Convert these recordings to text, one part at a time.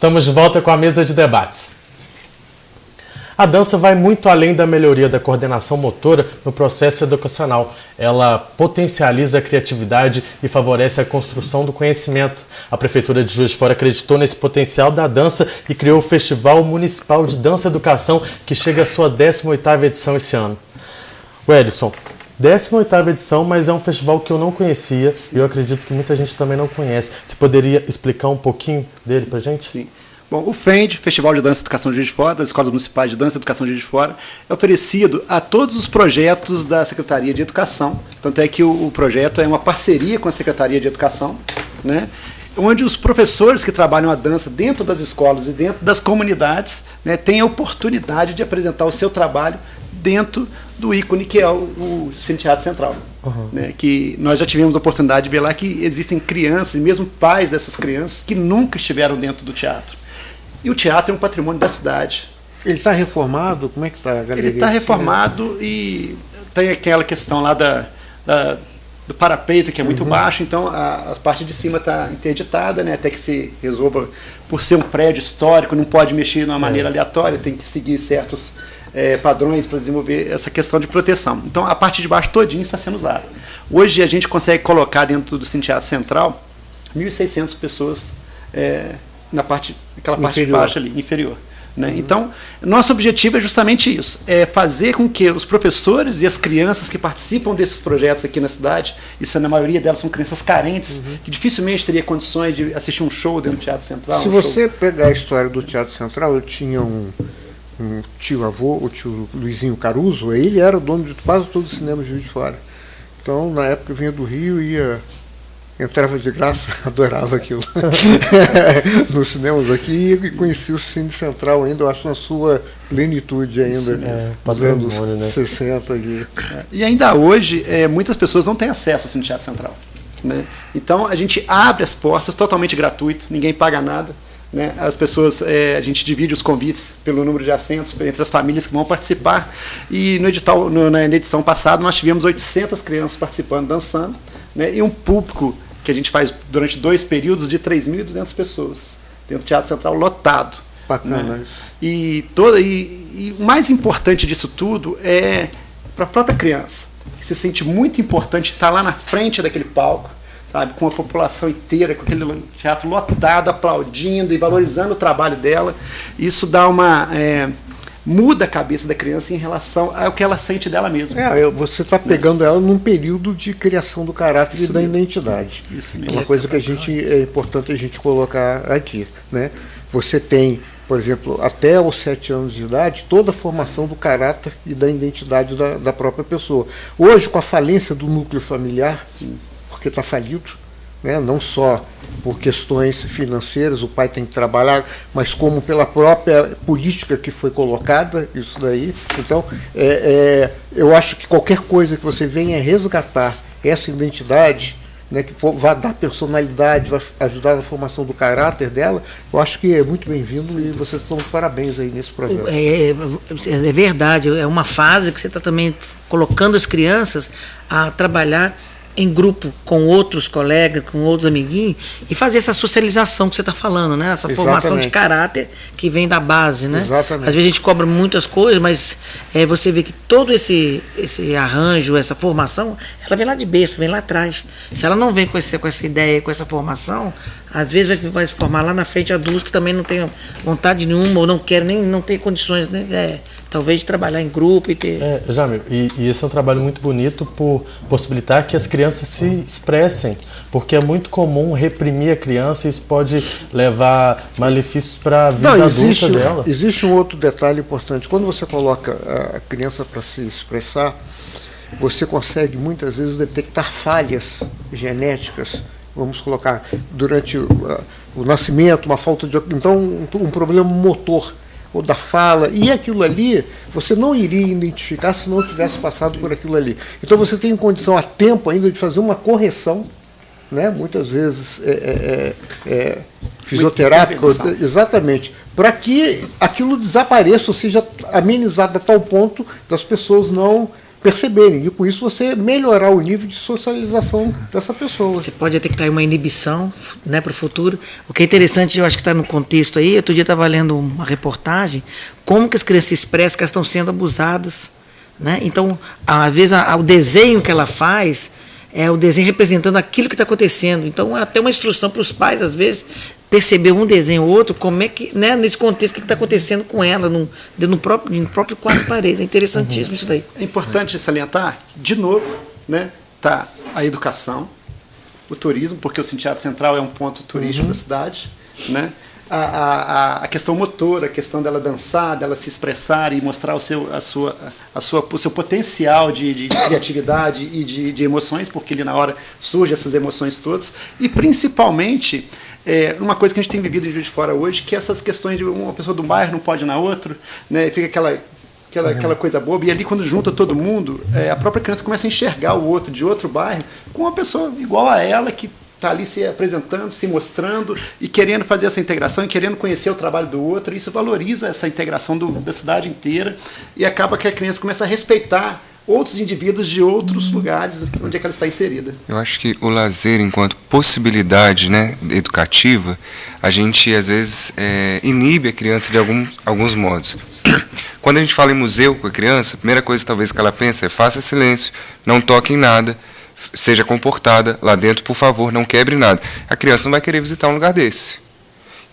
Estamos de volta com a mesa de debates. A dança vai muito além da melhoria da coordenação motora no processo educacional. Ela potencializa a criatividade e favorece a construção do conhecimento. A Prefeitura de Juiz de Fora acreditou nesse potencial da dança e criou o Festival Municipal de Dança e Educação, que chega à sua 18ª edição esse ano. Wellington, 18ª edição, mas é um festival que eu não conhecia e eu acredito que muita gente também não conhece. Você poderia explicar um pouquinho dele para a gente? Sim. Bom, o FEND, Festival de Dança e Educação de Juiz de Fora, das Escolas Municipais de Dança e Educação de Juiz de Fora, é oferecido a todos os projetos da Secretaria de Educação. Tanto é que o projeto é uma parceria com a Secretaria de Educação, né, onde os professores que trabalham a dança dentro das escolas e dentro das comunidades, né, têm a oportunidade de apresentar o seu trabalho dentro do ícone que é o Cine Teatro Central. Né, que nós já tivemos a oportunidade de ver lá que existem crianças, e mesmo pais dessas crianças, que nunca estiveram dentro do teatro. E o teatro é um patrimônio da cidade. Ele está reformado? Como é que está a galeria? Ele está reformado e tem aquela questão lá do parapeito, que é muito baixo, então a parte de cima está interditada, né, até que se resolva, por ser um prédio histórico, não pode mexer de uma maneira aleatória, tem que seguir certos padrões para desenvolver essa questão de proteção. Então a parte de baixo todinha está sendo usada. Hoje a gente consegue colocar dentro do Cine Teatro Central 1.600 pessoas aquela parte de baixo ali, inferior. Né? Então, nosso objetivo é justamente isso, é fazer com que os professores e as crianças que participam desses projetos aqui na cidade, e na maioria delas são crianças carentes, que dificilmente teria condições de assistir um show dentro do Teatro Central. Se você pegar a história do Teatro Central, eu tinha um tio-avô, o tio Luizinho Caruso, ele era o dono de quase todos os cinemas de Juiz de Fora. Então, na época, eu vinha do Rio e entrava de graça, adorava aquilo. Nos cinemas aqui, e conheci o Cine Central ainda, eu acho, na sua plenitude ainda, nos anos 60. E ainda hoje, muitas pessoas não têm acesso ao Cine Teatro Central. Né? Então, a gente abre as portas totalmente gratuito, ninguém paga nada. Né? As pessoas, a gente divide os convites pelo número de assentos entre as famílias que vão participar. E no edital, na edição passada, nós tivemos 800 crianças participando, dançando, né? E um público que a gente faz durante 2 períodos de 3.200 pessoas, dentro do Teatro Central lotado. Bacana. Né? E o mais importante disso tudo é para a própria criança, que se sente muito importante estar lá na frente daquele palco, sabe, com a população inteira, com aquele teatro lotado, aplaudindo e valorizando o trabalho dela. Isso dá muda a cabeça da criança em relação ao que ela sente dela mesma. Você está pegando ela num período de criação do caráter e da identidade. Isso mesmo. É uma coisa que é importante a gente colocar aqui. Né? Você tem, por exemplo, até os 7 anos de idade, toda a formação do caráter e da identidade da própria pessoa. Hoje, com a falência do núcleo familiar, porque está falido, né? Não só por questões financeiras, o pai tem que trabalhar, mas como pela própria política que foi colocada, isso daí. Então, eu acho que qualquer coisa que você venha resgatar essa identidade, né, que vai dar personalidade, vai ajudar na formação do caráter dela, eu acho que é muito bem-vindo e vocês estão de parabéns aí nesse projeto. É verdade, é uma fase que você está também colocando as crianças a trabalhar em grupo com outros colegas, com outros amiguinhos, e fazer essa socialização que você está falando, né? Essa formação de caráter que vem da base, né? Exatamente. Às vezes a gente cobra muitas coisas, mas você vê que todo esse arranjo, essa formação, ela vem lá de berço, vem lá atrás. Se ela não vem com essa ideia, com essa formação, às vezes vai se formar lá na frente adultos que também não tem vontade nenhuma, ou não querem, nem não tem condições, né? Talvez de trabalhar em grupo e ter... Jamil, e esse é um trabalho muito bonito por possibilitar que as crianças se expressem, porque é muito comum reprimir a criança e isso pode levar malefícios para a vida adulta dela. Existe um outro detalhe importante. Quando você coloca a criança para se expressar, você consegue muitas vezes detectar falhas genéticas, vamos colocar, durante o nascimento, uma falta de... Então, um problema motor, ou da fala, e aquilo ali você não iria identificar se não tivesse passado por aquilo ali. Então você tem condição a tempo ainda de fazer uma correção, né? Muitas vezes fisioterápica, exatamente, para que aquilo desapareça, ou seja, amenizado a tal ponto das pessoas não perceberem. E com isso você melhorar o nível de socialização dessa pessoa. Você pode detectar uma inibição, né, para o futuro. O que é interessante, eu acho que está no contexto aí, outro dia eu estava lendo uma reportagem, como que as crianças se expressam que elas estão sendo abusadas. Né? Então, às vezes, o desenho que ela faz é o desenho representando aquilo que está acontecendo. Então, é até uma instrução para os pais, às vezes, perceber um desenho ou outro, como é que, né, nesse contexto, o que está acontecendo com ela, no próprio quatro paredes. É interessantíssimo isso daí. É importante salientar, de novo, né, tá a educação, o turismo, porque o Teatro Central é um ponto turístico da cidade, né? A questão motora, a questão dela dançar, dela se expressar e mostrar o seu potencial de criatividade e de emoções, porque ali na hora surgem essas emoções todas, e principalmente uma coisa que a gente tem vivido em Juiz de Fora hoje, que é essas questões de uma pessoa do bairro não pode ir na outra, né, fica aquela coisa boba, e ali quando junta todo mundo, a própria criança começa a enxergar o outro de outro bairro com uma pessoa igual a ela, que está ali se apresentando, se mostrando e querendo fazer essa integração e querendo conhecer o trabalho do outro. Isso valoriza essa integração da cidade inteira e acaba que a criança começa a respeitar outros indivíduos de outros lugares onde é que ela está inserida. Eu acho que o lazer, enquanto possibilidade, né, educativa, a gente às vezes inibe a criança de alguns modos. Quando a gente fala em museu com a criança, a primeira coisa talvez que ela pensa é: faça silêncio, não toque em nada, seja comportada lá dentro, por favor, não quebre nada. A criança não vai querer visitar um lugar desse.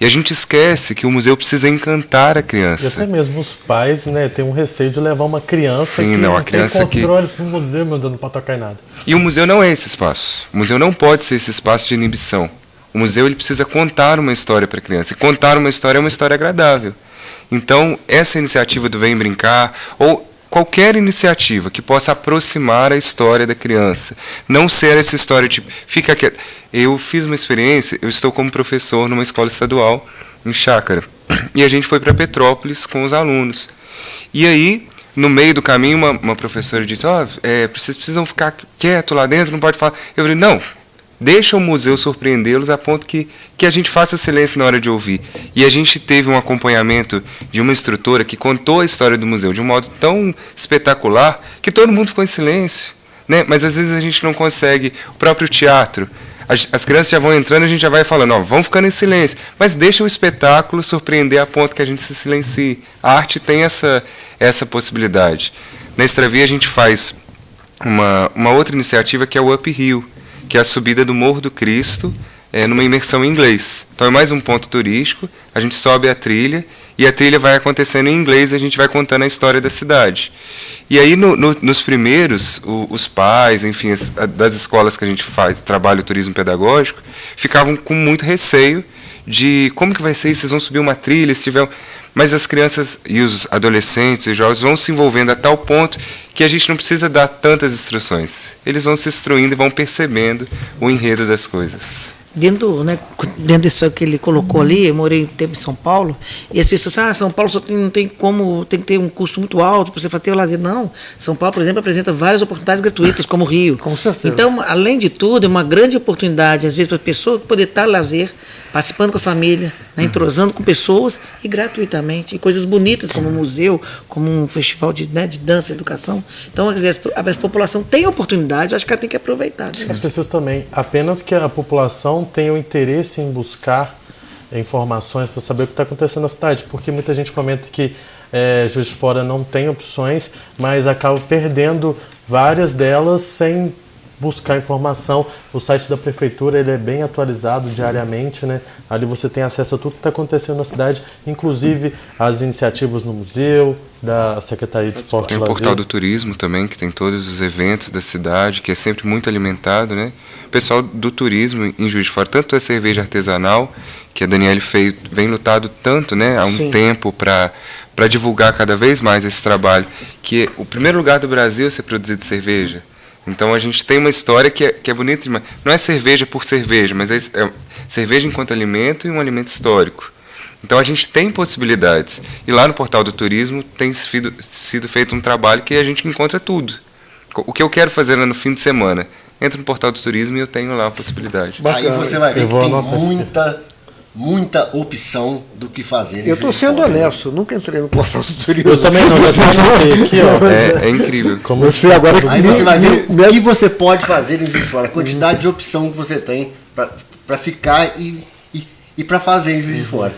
E a gente esquece que o museu precisa encantar a criança. E até mesmo os pais, né, têm um receio de levar uma criança Sim, que não, não tem controle para o museu, meu Deus, não pode tocar em nada. E o museu não é esse espaço. O museu não pode ser esse espaço de inibição. O museu ele precisa contar uma história para a criança. E contar uma história é uma história agradável. Então, essa iniciativa do Vem Brincar, ou qualquer iniciativa que possa aproximar a história da criança, não ser essa história tipo, fica quieto. Eu fiz uma experiência, eu estou como professor numa escola estadual em Chácara, e a gente foi para Petrópolis com os alunos. E aí, no meio do caminho, uma professora disse: vocês precisam ficar quietos lá dentro, não pode falar. Eu falei: não, deixa o museu surpreendê-los a ponto que a gente faça silêncio na hora de ouvir. E a gente teve um acompanhamento de uma instrutora que contou a história do museu de um modo tão espetacular que todo mundo ficou em silêncio. Né? Mas às vezes a gente não consegue. O próprio teatro, as crianças já vão entrando, a gente já vai falando: vão ficando em silêncio. Mas deixa o espetáculo surpreender a ponto que a gente se silencie. A arte tem essa possibilidade. Na Extravia a gente faz uma outra iniciativa que é o Up Hill, que é a subida do Morro do Cristo, numa imersão em inglês. Então é mais um ponto turístico, a gente sobe a trilha, e a trilha vai acontecendo em inglês, e a gente vai contando a história da cidade. E aí, nos primeiros, os pais, enfim, das escolas que a gente trabalha o turismo pedagógico, ficavam com muito receio de como que vai ser, vocês vão subir uma trilha, se tiver... Mas as crianças e os adolescentes e jovens vão se envolvendo a tal ponto que a gente não precisa dar tantas instruções. Eles vão se instruindo e vão percebendo o enredo das coisas. Dentro disso que ele colocou ali, eu morei um tempo em São Paulo, e as pessoas dizem: São Paulo não tem como, tem que ter um custo muito alto para você ter o lazer. Não, São Paulo, por exemplo, apresenta várias oportunidades gratuitas, como o Rio. Com certeza. Então, além de tudo, é uma grande oportunidade, às vezes, para a pessoa poder estar lazer, participando com a família, né, entrosando com pessoas, e gratuitamente, e coisas bonitas, como um museu, como um festival de dança, educação. Então, quer dizer, a população tem oportunidade, eu acho que ela tem que aproveitar. Né? As pessoas também, apenas que a população tenha o interesse em buscar informações para saber o que está acontecendo na cidade, porque muita gente comenta que Juiz de Fora não tem opções, mas acaba perdendo várias delas sem buscar informação. O site da prefeitura ele é bem atualizado diariamente, né? Ali você tem acesso a tudo que está acontecendo na cidade, inclusive as iniciativas no museu, da Secretaria de Esporte e Lazer. Tem o portal do turismo também, que tem todos os eventos da cidade, que é sempre muito alimentado, né? O pessoal do turismo em Juiz de Fora, tanto a cerveja artesanal, que a Daniele vem lutado tanto, né, há um tempo para divulgar cada vez mais esse trabalho, que o primeiro lugar do Brasil a ser produzido cerveja. Então a gente tem uma história que é bonita demais. Não é cerveja por cerveja, mas é cerveja enquanto alimento e um alimento histórico. Então a gente tem possibilidades. E lá no portal do turismo tem sido feito um trabalho que a gente encontra tudo. O que eu quero fazer no fim de semana? Entro no portal do turismo e eu tenho lá a possibilidade. Aí você vai ver que tem muita muita opção do que fazer. Eu estou sendo honesto, nunca entrei no portal do turismo. Eu também não, já anotei aqui, ó. É incrível. Como Eu sei agora Aí você vai ver o que você pode fazer em Juiz de Fora, a quantidade de opção que você tem para ficar e para fazer em Juiz de Fora.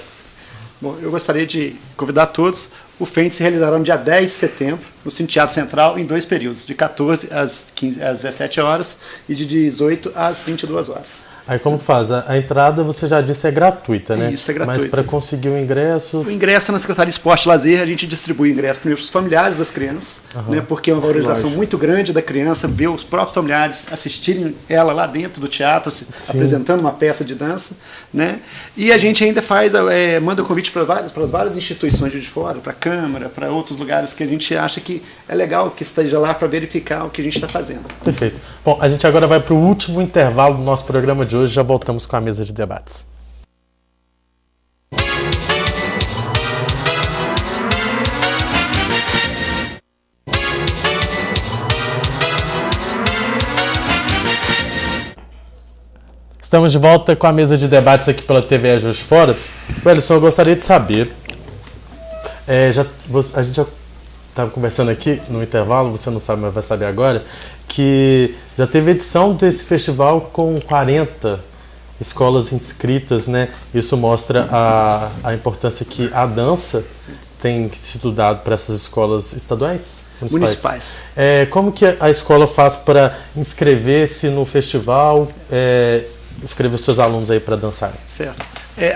Bom, eu gostaria de convidar todos. O FENT se realizará no dia 10 de setembro, no Cine Teatro Central, em 2 períodos, de 14 às 17 horas e de 18 às 22 horas. Aí como que faz? A entrada, você já disse, é gratuita, né? Isso, é gratuito. Mas para conseguir o ingresso... O ingresso na Secretaria de Esporte e Lazer, a gente distribui o ingresso primeiro para os familiares das crianças, né, porque é uma valorização muito grande da criança, ver os próprios familiares assistirem ela lá dentro do teatro, apresentando uma peça de dança. Né? E a gente ainda manda convite para as várias instituições de fora, para a Câmara, para outros lugares que a gente acha que é legal que esteja lá para verificar o que a gente está fazendo. Perfeito. Bom, a gente agora vai para o último intervalo do nosso programa de hoje, já voltamos com a mesa de debates. Estamos de volta com a mesa de debates aqui pela TV Juiz de Fora. Wellington, eu gostaria de saber, a gente já estava conversando aqui no intervalo, você não sabe, mas vai saber agora, que já teve edição desse festival com 40 escolas inscritas, né? Isso mostra a importância que a dança tem sido dada para essas escolas estaduais? Municipais. Como que a escola faz para inscrever-se no festival, inscrever os seus alunos aí para dançarem? Certo.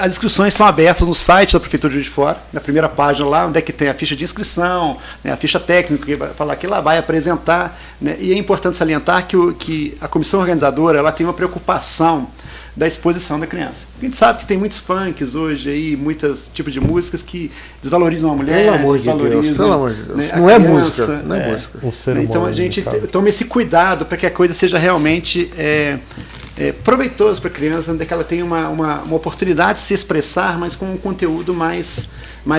As inscrições estão abertas no site da Prefeitura de Juiz de Fora, na primeira página lá, onde é que tem a ficha de inscrição, né, a ficha técnica, que vai falar que lá vai apresentar. Né, e é importante salientar que a comissão organizadora ela tem uma preocupação da exposição da criança. A gente sabe que tem muitos funks hoje, aí, muitos tipos de músicas que desvalorizam a mulher, pelo amor desvalorizam de Deus, pelo amor de Deus. Né, não a é criança, música, não é música. O ser então humano, a gente no caso. toma esse cuidado para que a coisa seja realmente proveitoso para a criança, onde é que ela tenha uma oportunidade de se expressar, mas com um conteúdo mais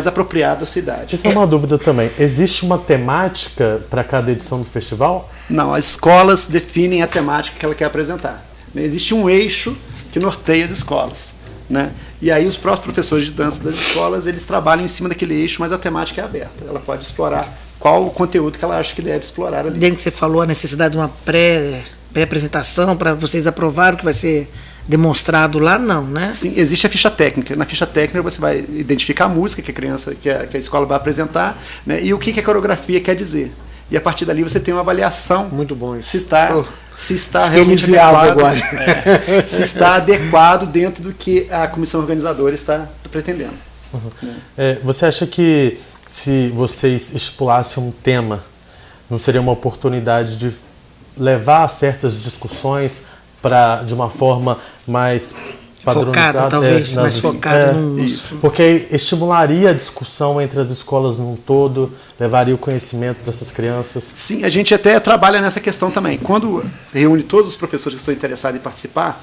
apropriado à sua idade. Essa é uma dúvida também. Existe uma temática para cada edição do festival? Não, as escolas definem a temática que ela quer apresentar. Existe um eixo que norteia as escolas. Né? E aí os próprios professores de dança das escolas, eles trabalham em cima daquele eixo, mas a temática é aberta. Ela pode explorar qual o conteúdo que ela acha que deve explorar ali. Dentro que você falou a necessidade de uma pré-apresentação para vocês aprovarem o que vai ser demonstrado lá, não, né? Sim, existe a ficha técnica. Na ficha técnica você vai identificar a música que a escola vai apresentar, né, e o que a coreografia quer dizer. E a partir dali você tem uma avaliação. Muito bom isso. Se está realmente adequado, se está adequado dentro do que a comissão organizadora está pretendendo. Uhum. Você acha que se vocês estipulassem um tema, não seria uma oportunidade de levar a certas discussões de uma forma mais padronizada? Focada, talvez, mais focada isso. Porque estimularia a discussão entre as escolas num todo, levaria o conhecimento para essas crianças? Sim, a gente até trabalha nessa questão também. Quando reúne todos os professores que estão interessados em participar,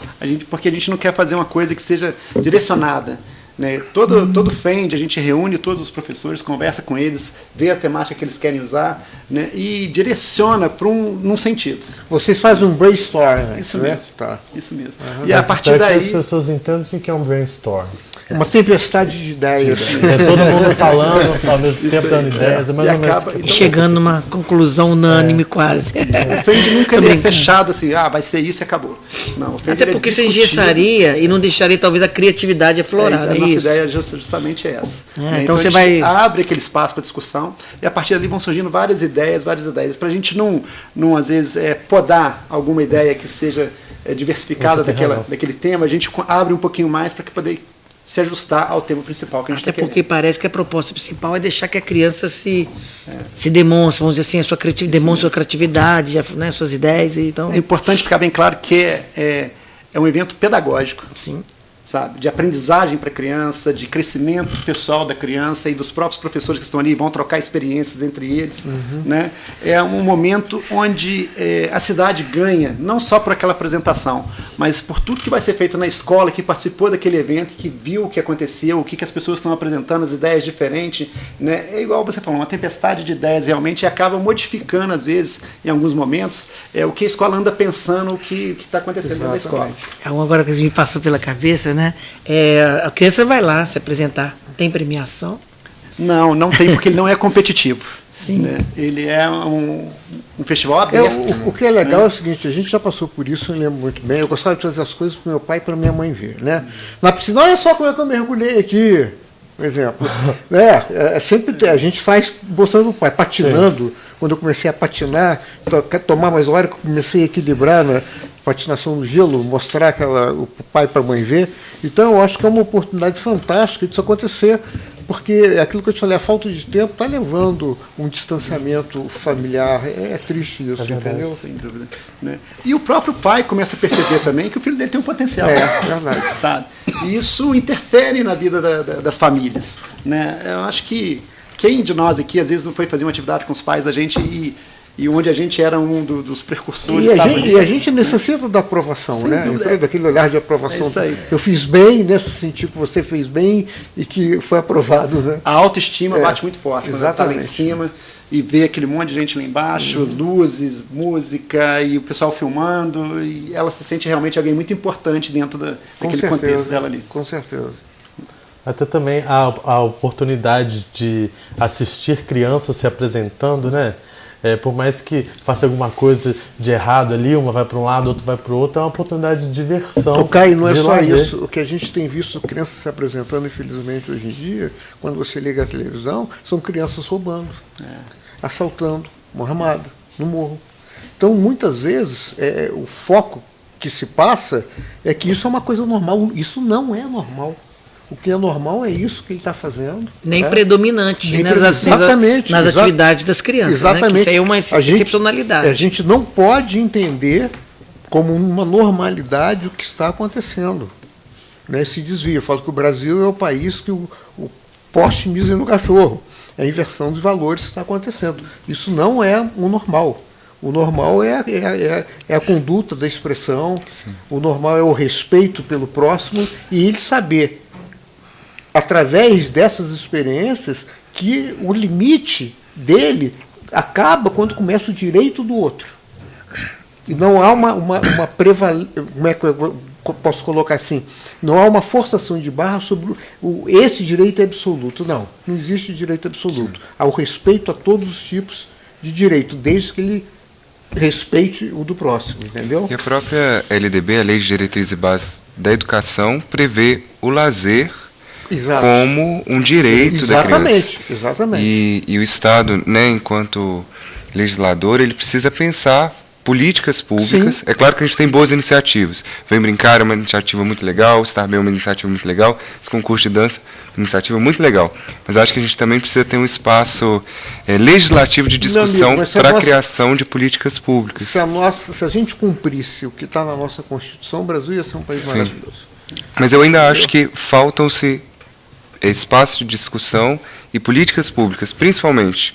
porque a gente não quer fazer uma coisa que seja direcionada. Né? Todo FEND, a gente reúne todos os professores, conversa com eles, vê a temática que eles querem usar, né? E direciona para num sentido. Vocês fazem um brainstorm, né? Isso mesmo. Tá. Isso mesmo. Uhum. E a partir daí... que as pessoas entendem o que é um brainstorm. Uma tempestade de ideias. Todo mundo falando, ao mesmo tempo dando ideias, mas então, chegando numa conclusão unânime quase. O FEND nunca é fechado assim, vai ser isso e acabou. Não, até porque se engessaria e não deixaria talvez a criatividade aflorar. A nossa ideia é justamente essa. Então você abre aquele espaço para discussão e a partir dali vão surgindo várias ideias, para a gente não às vezes podar alguma ideia que seja diversificada daquele tema, a gente abre um pouquinho mais para poder se ajustar ao tema principal que a gente está querendo. Até porque parece que a proposta principal é deixar que a criança se demonstre, vamos dizer assim, a sua criatividade, demonstre sua criatividade, né, suas ideias. Então... É importante ficar bem claro que é um evento pedagógico. Sim. Sabe, de aprendizagem para a criança, de crescimento pessoal da criança e dos próprios professores que estão ali, vão trocar experiências entre eles. Uhum. Né? É um momento onde a cidade ganha, não só por aquela apresentação, mas mas por tudo que vai ser feito na escola, que participou daquele evento, que viu o que aconteceu, o que as pessoas estão apresentando, as ideias diferentes, né? É igual você falou, uma tempestade de ideias realmente, e acaba modificando, às vezes, em alguns momentos, o que a escola anda pensando, o que está acontecendo dentro da escola. Agora que a gente passou pela cabeça, né? A criança vai lá se apresentar, tem premiação? Não tem, porque ele não é competitivo. Sim. Né? Ele é um festival aberto. O que é legal é o seguinte, a gente já passou por isso, eu lembro muito bem. Eu gostava de fazer as coisas para meu pai e para minha mãe ver. Né? Na piscina, olha só como é que eu mergulhei aqui, por exemplo. Sempre a gente faz mostrando o pai, patinando. Sim. Quando eu comecei a patinar, tomar mais hora, que eu comecei a equilibrar na patinação no gelo, mostrar o pai para a mãe ver. Então, eu acho que é uma oportunidade fantástica disso acontecer, porque é aquilo que eu te falei, a falta de tempo está levando um distanciamento familiar. É triste isso, entendeu? Sem dúvida. Né? E o próprio pai começa a perceber também que o filho dele tem um potencial. Verdade. Sabe? E isso interfere na vida das famílias. Né? Eu acho que quem de nós aqui, às vezes, não foi fazer uma atividade com os pais da gente e onde a gente era um dos precursores. E a gente necessita da aprovação, sem né? Então, daquele olhar de aprovação. É isso aí. Eu fiz bem, nesse sentido que você fez bem e que foi aprovado. Né? A autoestima bate muito forte quando ela está lá em cima e vê aquele monte de gente lá embaixo, luzes, música e o pessoal filmando, e ela se sente realmente alguém muito importante dentro daquele contexto dela ali. Com certeza. Até também a oportunidade de assistir crianças se apresentando, né? Por mais que faça alguma coisa de errado ali, uma vai para um lado, outra vai para o outro, é uma oportunidade de diversão. Então, Caio, não é só lazer. isso. O que a gente tem visto crianças se apresentando, infelizmente, hoje em dia, quando você liga a televisão, são crianças roubando, assaltando, uma armada, no morro. Então, muitas vezes, o foco que se passa é que isso é uma coisa normal. Isso não é normal. O que é normal é isso que ele está fazendo. Nem predominante nas atividades das crianças. Exatamente. Né? Que isso aí é uma excepcionalidade. A gente não pode entender como uma normalidade o que está acontecendo. Né? Esse desvio. Eu falo que o Brasil é o país que o poste misa no cachorro. É a inversão dos valores que está acontecendo. Isso não é o normal. O normal é a conduta da expressão. Sim. O normal é o respeito pelo próximo e ele saber, através dessas experiências, que o limite dele acaba quando começa o direito do outro. E não há uma prevalência, como é que eu posso colocar assim, não há uma forçação de barra sobre esse direito absoluto. Não existe direito absoluto. Há o respeito a todos os tipos de direito, desde que ele respeite o do próximo, entendeu? E a própria LDB, a Lei de Diretrizes e Bases da Educação, prevê o lazer como um direito da criança. Exatamente. E o Estado, né, enquanto legislador, ele precisa pensar políticas públicas. Sim. É claro que a gente tem boas iniciativas. Vem Brincar é uma iniciativa muito legal, Estar Bem é uma iniciativa muito legal, esse concurso de dança é uma iniciativa muito legal. Mas acho que a gente também precisa ter um espaço legislativo de discussão para a criação de políticas públicas. Se a gente cumprisse o que está na nossa Constituição, o Brasil ia ser um país maravilhoso. Mas eu ainda acho que faltam-se espaço de discussão e políticas públicas, principalmente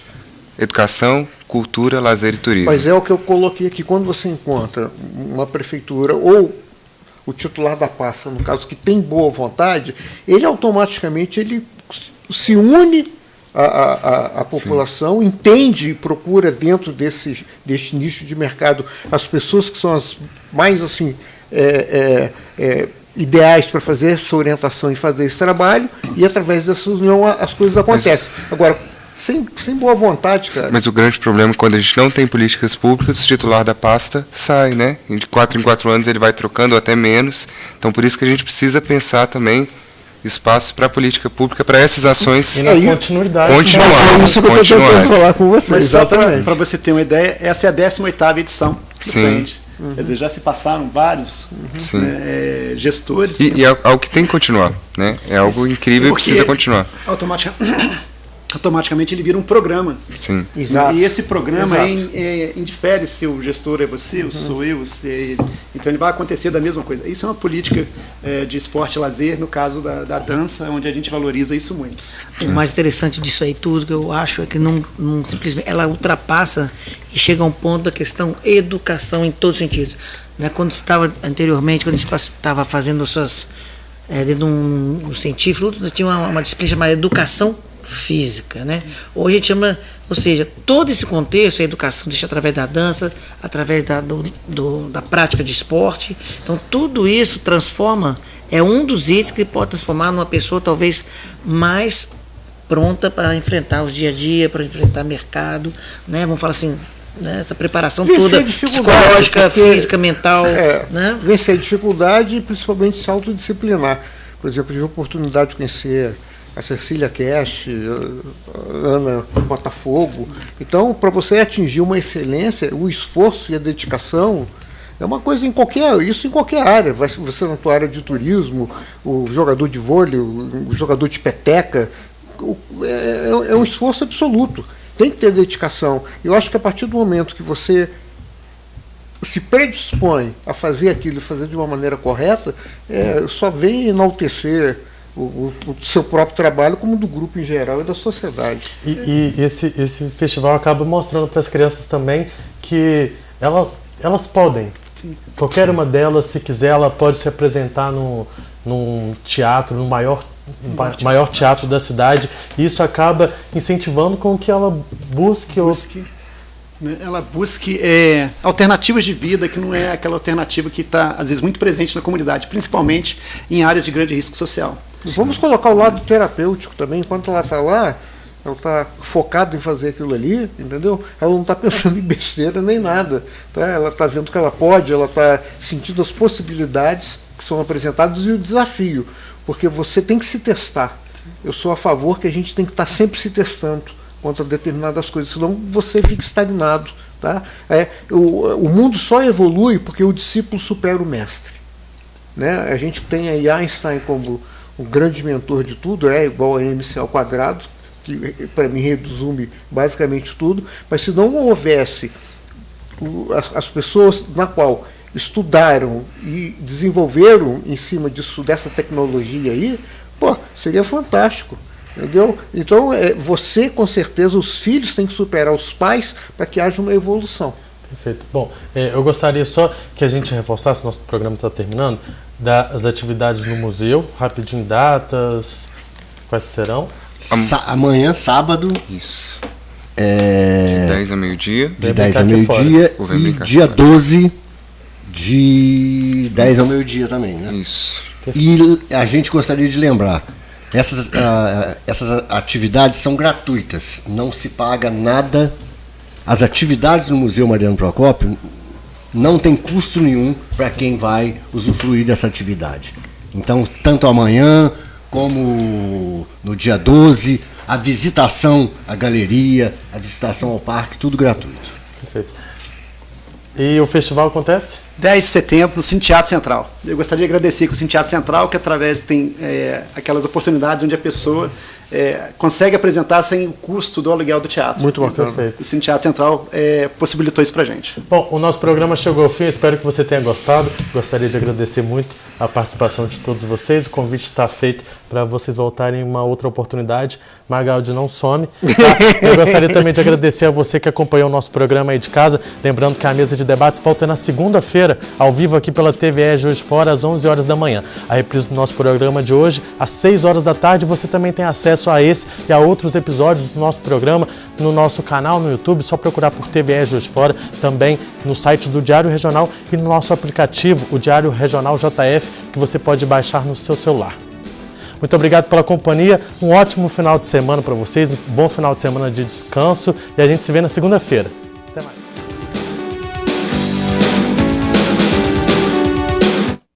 educação, cultura, lazer e turismo. Mas é o que eu coloquei aqui. Quando você encontra uma prefeitura ou o titular da pasta, no caso, que tem boa vontade, ele automaticamente se une à população, entende e procura dentro desse nicho de mercado as pessoas que são as mais assim ideais para fazer essa orientação e fazer esse trabalho, e através dessa união as coisas acontecem. Agora, sem boa vontade, cara. Mas o grande problema é quando a gente não tem políticas públicas, o titular da pasta sai, né? De 4 em 4 anos ele vai trocando, ou até menos. Então, por isso que a gente precisa pensar também espaços para a política pública, para essas ações e na continuidade. Continuar. Isso que eu estou tentando falar com você. Mas só para você ter uma ideia, essa é a 18ª edição do Frente. Quer dizer, já se passaram vários gestores. E é algo que tem que continuar, né? É algo incrível e precisa continuar. Automaticamente ele vira um programa. Sim. Exato. E esse programa indifere se o gestor é você, ou sou eu, se é ele. Então ele vai acontecer da mesma coisa. Isso é uma política de esporte e lazer, no caso da dança, onde a gente valoriza isso muito. O mais interessante disso aí tudo, que eu acho, é que não simplesmente ela ultrapassa e chega a um ponto da questão educação em todos os sentidos. né? Quando estava anteriormente, quando a gente estava fazendo suas dentro do científico, tinha uma disciplina chamada educação física, né? Hoje a gente chama, ou seja, todo esse contexto, a educação deixa através da dança, através da prática de esporte. Então tudo isso transforma, é um dos itens que pode transformar numa pessoa talvez mais pronta para enfrentar os dia a dia, para enfrentar mercado, né? Vamos falar assim, né? Essa preparação toda psicológica, física, mental, né? Vencer a dificuldade e principalmente se autodisciplinar. Por exemplo, eu tive a oportunidade de conhecer a Cecília Cash, a Ana Botafogo. Então, para você atingir uma excelência, o esforço e a dedicação é uma coisa em qualquer área. Você na tua área de turismo, o jogador de vôlei, o jogador de peteca, é um esforço absoluto. Tem que ter dedicação. Eu acho que a partir do momento que você se predispõe a fazer aquilo e fazer de uma maneira correta, só vem enaltecer o seu próprio trabalho, como do grupo em geral e da sociedade. E esse festival acaba mostrando para as crianças também que elas podem. Sim. Qualquer uma delas, se quiser, ela pode se apresentar num teatro, no maior teatro da cidade. E isso acaba incentivando com que ela busque ela busque alternativas de vida, que não é aquela alternativa que está, às vezes, muito presente na comunidade, principalmente em áreas de grande risco social. Vamos colocar o lado terapêutico também. Enquanto ela está lá, ela está focada em fazer aquilo ali, entendeu? Ela não está pensando em besteira nem nada. Tá? Ela está vendo que ela pode, ela está sentindo as possibilidades que são apresentadas e o desafio, porque você tem que se testar. Eu sou a favor que a gente tem que estar sempre se testando contra determinadas coisas, senão você fica estagnado. Tá? O mundo só evolui porque o discípulo supera o mestre. Né? A gente tem aí Einstein como o grande mentor de tudo, igual a MC ao quadrado, que para mim resume basicamente tudo, mas se não houvesse as pessoas na qual estudaram e desenvolveram em cima dessa tecnologia aí, seria fantástico. Entendeu? Então, você, com certeza, os filhos têm que superar os pais para que haja uma evolução. Perfeito. Bom, eu gostaria só que a gente reforçasse, nosso programa está terminando, das atividades no museu, rapidinho, datas, quais serão? Amanhã, sábado. Isso. De 10 a meio-dia. De 10 a meio-dia. E dia 12, de 10 ao meio-dia também, né? Isso. E a gente gostaria de lembrar, essas atividades são gratuitas, não se paga nada. As atividades no Museu Mariano Procópio não tem custo nenhum para quem vai usufruir dessa atividade. Então, tanto amanhã como no dia 12, a visitação à galeria, a visitação ao parque, tudo gratuito. Perfeito. E o festival acontece? 10 de setembro, no Cine Teatro Central. Eu gostaria de agradecer que o Cine Teatro Central, que através tem aquelas oportunidades onde a pessoa consegue apresentar sem o custo do aluguel do teatro. Muito bacana. O Cine Teatro Central possibilitou isso pra gente. Bom, o nosso programa chegou ao fim, espero que você tenha gostado. Gostaria de agradecer muito a participação de todos vocês. O convite está feito para vocês voltarem em uma outra oportunidade. Magaldi não some. Tá? Eu gostaria também de agradecer a você que acompanhou o nosso programa aí de casa. Lembrando que a mesa de debates volta na segunda-feira, ao vivo aqui pela TVE Juiz de Fora, às 11 horas da manhã. A reprise do nosso programa de hoje, às 6 horas da tarde, você também tem acesso a esse e a outros episódios do nosso programa no nosso canal no YouTube, só procurar por TVE Juiz de Fora, também no site do Diário Regional e no nosso aplicativo, o Diário Regional JF, que você pode baixar no seu celular. Muito obrigado pela companhia, um ótimo final de semana para vocês, um bom final de semana de descanso e a gente se vê na segunda-feira. Até mais.